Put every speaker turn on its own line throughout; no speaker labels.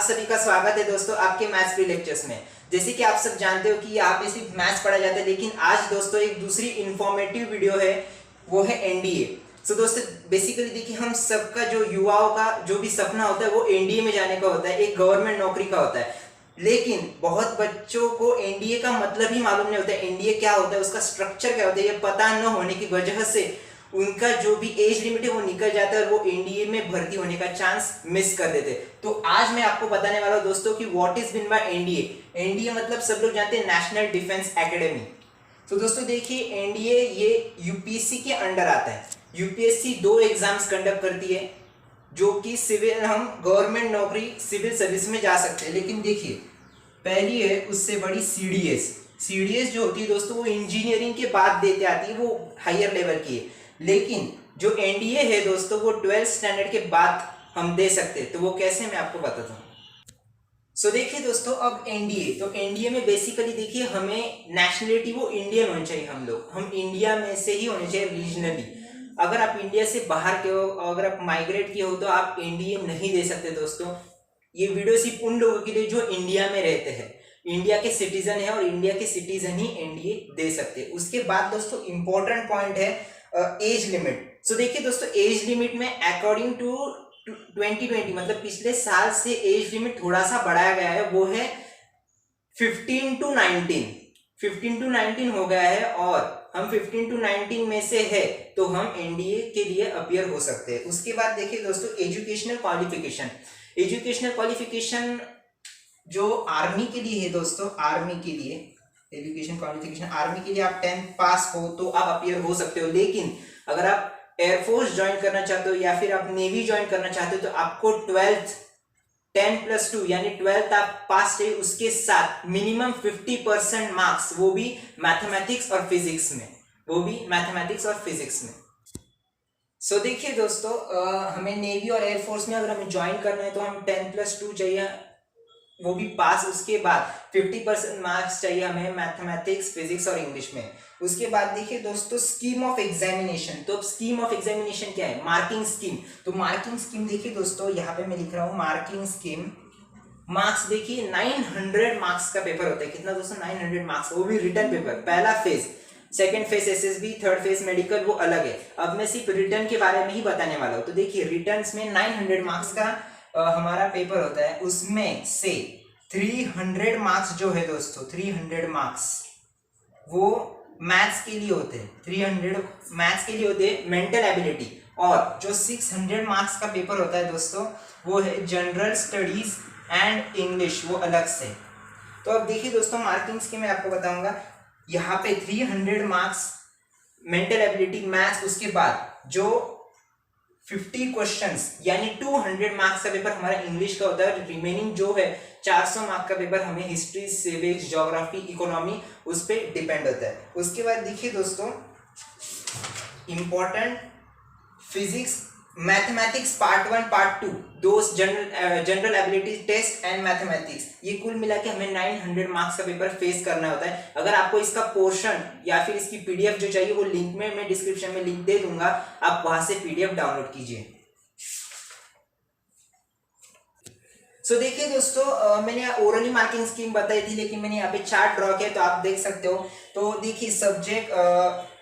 सभी का स्वागत है दोस्तों आपके मैथ्स प्री लेक्चर्स में। जैसे कि आप सब जानते हो कि यहाँ पे सिर्फ मैथ्स पढ़ा जाता है, लेकिन आज दोस्तों एक दूसरी इंफॉर्मेटिव वीडियो है, वो है एनडीए। सो दोस्तों बेसिकली देखिए, हम सबका जो युवाओं का जो भी सपना होता है वो एनडीए में जाने का होता है, एक गवर्नमेंट नौकरी का होता है। लेकिन बहुत बच्चों को एनडीए का मतलब ही मालूम नहीं होता है, एनडीए क्या होता है, उसका स्ट्रक्चर क्या होता है, ये पता न होने की वजह से उनका जो भी एज लिमिट है वो निकल जाता है और वो एनडीए में भर्ती होने का चांस मिस कर देते। तो आज मैं आपको बताने वाला हूं दोस्तों कि what is mean by NDA. NDA मतलब सब लोग जानते हैं नेशनल डिफेंस एकेडमी। तो दोस्तों देखिए, एनडीए ये यूपीएससी के अंडर आता है। यूपीएससी 2 एग्जाम्स कंडक्ट करती है, जो कि सिविल, हम गवर्नमेंट नौकरी सिविल सर्विस में जा सकते हैं। लेकिन देखिए, पहली है उससे बड़ी सीडीएस। सीडीएस जो होती है दोस्तों वो इंजीनियरिंग के बाद देते आती है, वो हायर लेवल की है। लेकिन जो एनडीए है दोस्तों वो 12th स्टैंडर्ड के बाद हम दे सकते हैं। तो वो कैसे, मैं आपको बताता हूँ। सो देखिए दोस्तों, अब एनडीए, तो एनडीए में बेसिकली देखिए हमें नेशनलिटी वो इंडियन होनी चाहिए। हम इंडिया में से ही होने चाहिए रीजनली। अगर आप इंडिया से बाहर के हो, अगर आप माइग्रेट किए हो, तो आप एनडीए नहीं दे सकते दोस्तों। ये वीडियो सिर्फ उन लोगों के लिए जो इंडिया में रहते हैं, इंडिया के सिटीजन है, और इंडिया के सिटीजन ही एनडीए दे सकते हैं। उसके बाद दोस्तों इंपॉर्टेंट पॉइंट है एज लिमिट। सो देखिए दोस्तों, एज लिमिट में अकॉर्डिंग टू 2020 मतलब पिछले साल से एज लिमिट थोड़ा सा बढ़ाया गया है, वो है 15 to 19। 15 to 19 हो गया है, और हम 15 to 19 में से है तो हम एनडीए के लिए अपीयर हो सकते हैं। उसके बाद देखिए दोस्तों, एजुकेशनल क्वालिफिकेशन। एजुकेशनल क्वालिफिकेशन जो आर्मी के लिए है दोस्तों, आर्मी के लिए एजुकेशन क्वालिफिकेशन, आर्मी के लिए आप 10th पास हो तो आप अपीयर हो सकते हो। लेकिन अगर आप एयरफोर्स ज्वाइन करना चाहते हो या फिर आप नेवी ज्वाइन करना चाहते हो तो आपको 12th 10+2 यानी 12th आप पास चाहिए। उसके साथ मिनिमम 50% मार्क्स, वो भी मैथमेटिक्स और फिजिक्स में, सो देखिए दोस्तों, हमें नेवी और एयरफोर्स में अगर हमें ज्वाइन करना है तो हम 10+2 चाहिए, वो भी पास। उसके बाद 50% मार्क्स चाहिए हमें मैथमेटिक्स, फिजिक्स और इंग्लिश में। उसके बाद देखिए दोस्तों, स्कीम ऑफ एग्जामिनेशन। तो स्कीम ऑफ एग्जामिनेशन क्या है? Marking scheme. तो मार्किंग स्कीम देखिए दोस्तों, यहाँ पे मैं लिख रहा हूँ मार्किंग स्कीम। मार्क्स देखिए 900 मार्क्स का पेपर होता है। कितना दोस्तों? 900 मार्क्स, वो भी रिटर्न पेपर। पहला phase, second phase SSB, third phase medical, वो अलग है। अब मैं सिर्फ रिटर्न के बारे में ही बताने वाला हूँ। तो देखिए, रिटर्न में 900 मार्क्स का हमारा पेपर होता है। उसमें से 300 मार्क्स जो है दोस्तों, 300 मार्क्स वो मैथ्स के लिए होते हैं। 300 मैथ्स के लिए होते हैं, मेंटल एबिलिटी। और जो 600 मार्क्स का पेपर होता है दोस्तों, वो है जनरल स्टडीज एंड इंग्लिश, वो अलग से। तो अब देखिए दोस्तों, मार्किंग स्कीम मैं आपको बताऊंगा। यहाँ पे 300 मार्क्स मेंटल एबिलिटी, मैथ्स। उसके बाद जो 50 क्वेश्चंस यानी 200 मार्क्स का पेपर हमारा इंग्लिश का होता है। रिमेनिंग जो है 400 मार्क्स का पेपर हमें हिस्ट्री, सिविक्स, ज्योग्राफी, इकोनॉमी, उस पर डिपेंड होता है। उसके बाद देखिए दोस्तों, important physics, mathematics part 1 part 2, दो general ability test and mathematics. ये कुल मिला के हमें 900 मार्क्स का पेपर फेस करना होता है। अगर आपको इसका पोर्शन या फिर इसकी पीडीएफ जो चाहिए, वो लिंक में मैं डिस्क्रिप्शन में लिंक दे दूंगा, आप वहां से पीडीएफ डाउनलोड कीजिए। सो देखिए दोस्तों, मैंने ओरली मार्किंग स्कीम बताई थी, लेकिन मैंने यहाँ पे चार्ट ड्रॉ किया तो आप देख सकते हो। तो देखिए, सब्जेक्ट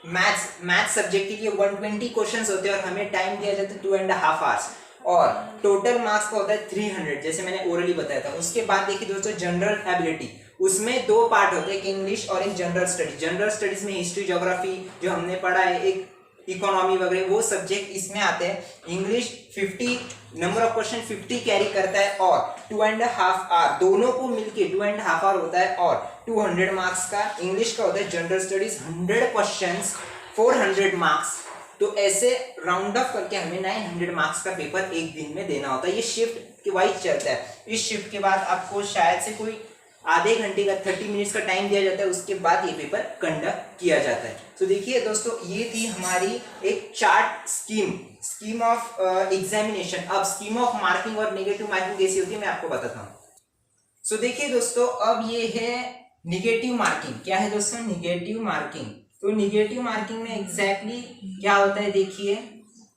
मैथ्स सब्जेक्ट के लिए 120 क्वेश्चंस होते हैं और हमें टाइम दिया जाता है 2.5 आवर्स, और टोटल मार्क्स का होता है 300, जैसे मैंने ओरली बताया था। उसके बाद देखिए दोस्तों, जनरल एबिलिटी, उसमें 2 पार्ट होते हैं, एक इंग्लिश और एक जनरल स्टडीज। जनरल स्टडीज में हिस्ट्री, ज्योग्राफी जो हमने पढ़ा है, एक इकोनॉमी वगैरह, वो सब्जेक्ट इसमें आते हैं। English 50 number of question 50 carry करता है, और 2.5 आवर, दोनों को मिलके 2.5 आवर होता है, और 200 मार्क्स का इंग्लिश का होता है। General studies 100 questions 400 marks. तो ऐसे राउंड ऑफ करके हमें 900 मार्क्स का पेपर एक दिन में देना होता है। ये शिफ्ट के वाइज चलता है। इस शिफ्ट के बाद आपको शायद से कोई आधे घंटे का 30 मिनट्स का टाइम दिया जाता है, उसके बाद ये पेपर कंडक्ट किया जाता है। तो देखिए दोस्तों, ये थी हमारी एक चार्ट स्कीम ऑफ एग्जामिनेशन। अब स्कीम ऑफ मार्किंग और नेगेटिव मार्किंग कैसी होती है मैं आपको बताता हूँ। सो देखिए दोस्तों, अब ये है निगेटिव मार्किंग। क्या है दोस्तों? Negative marking. तो निगेटिव मार्किंग में एग्जैक्टली क्या होता है देखिए,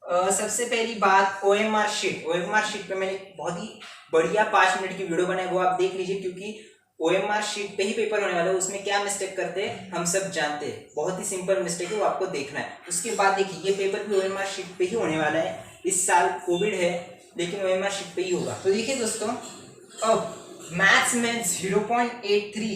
सबसे पहली बात OMR शीट पे मैंने बहुत ही बढ़िया 5 मिनट की वीडियो बनाई, वो आप देख लीजिए, क्योंकि OMR शीट पे ही पेपर होने वाला है। उसमें क्या मिस्टेक करते हैं हम सब जानते हैं, बहुत ही सिंपल मिस्टेक है, वो आपको देखना है। उसके बाद देखिए ये पेपर भी OMR शीट पे ही होने वाला है। इस साल कोविड है लेकिन OMR शीट पे ही होगा। तो देखिए दोस्तों, अब मैथ्स में 0.83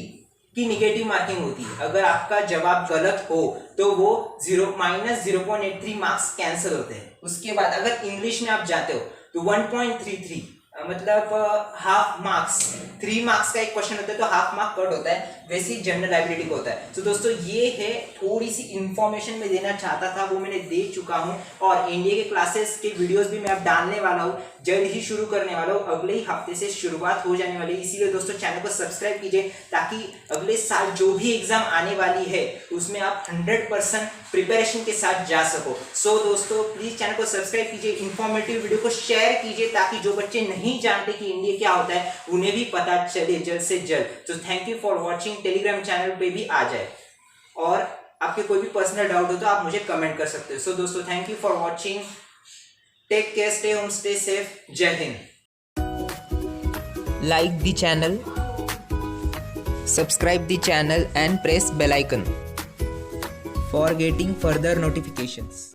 की निगेटिव मार्किंग होती है। अगर आपका जवाब गलत हो तो वो -0.83 मार्क्स कैंसिल होते हैं। उसके बाद अगर इंग्लिश में आप जाते हो तो 1.33 मतलब हाफ मार्क्स, 3 मार्क्स का एक क्वेश्चन होता है तो हाफ मार्क कट होता है, वैसे ही जनरल लाइबिलिटी को होता है। तो दोस्तों ये है थोड़ी सी इंफॉर्मेशन मैं देना चाहता था, वो मैंने दे चुका हूँ। और एनडीए के क्लासेस के वीडियोस भी मैं अब डालने वाला हूँ, जल्द ही शुरू करने वाला हूँ, अगले ही हफ्ते से शुरुआत हो जाने वाली है। इसीलिए दोस्तों चैनल को सब्सक्राइब कीजिए ताकि अगले साल जो भी एग्जाम आने वाली है उसमें आप 100% प्रिपरेशन के साथ जा सको। सो दोस्तों प्लीज चैनल को सब्सक्राइब कीजिए, इंफॉर्मेटिव वीडियो को शेयर कीजिए ताकि जो बच्चे नहीं जानते कि इंडिया क्या होता है उन्हें भी पता चले जल्द से जल्द। तो thank you for watching. Telegram channel पे भी आ जाए, और आपके कोई भी पर्सनल डाउट हो तो आप मुझे कमेंट कर सकते हो। सो दोस्तों thank you for watching, take care, stay home, stay safe, जय Hind.
Like the channel, subscribe the channel and press bell icon for getting further notifications.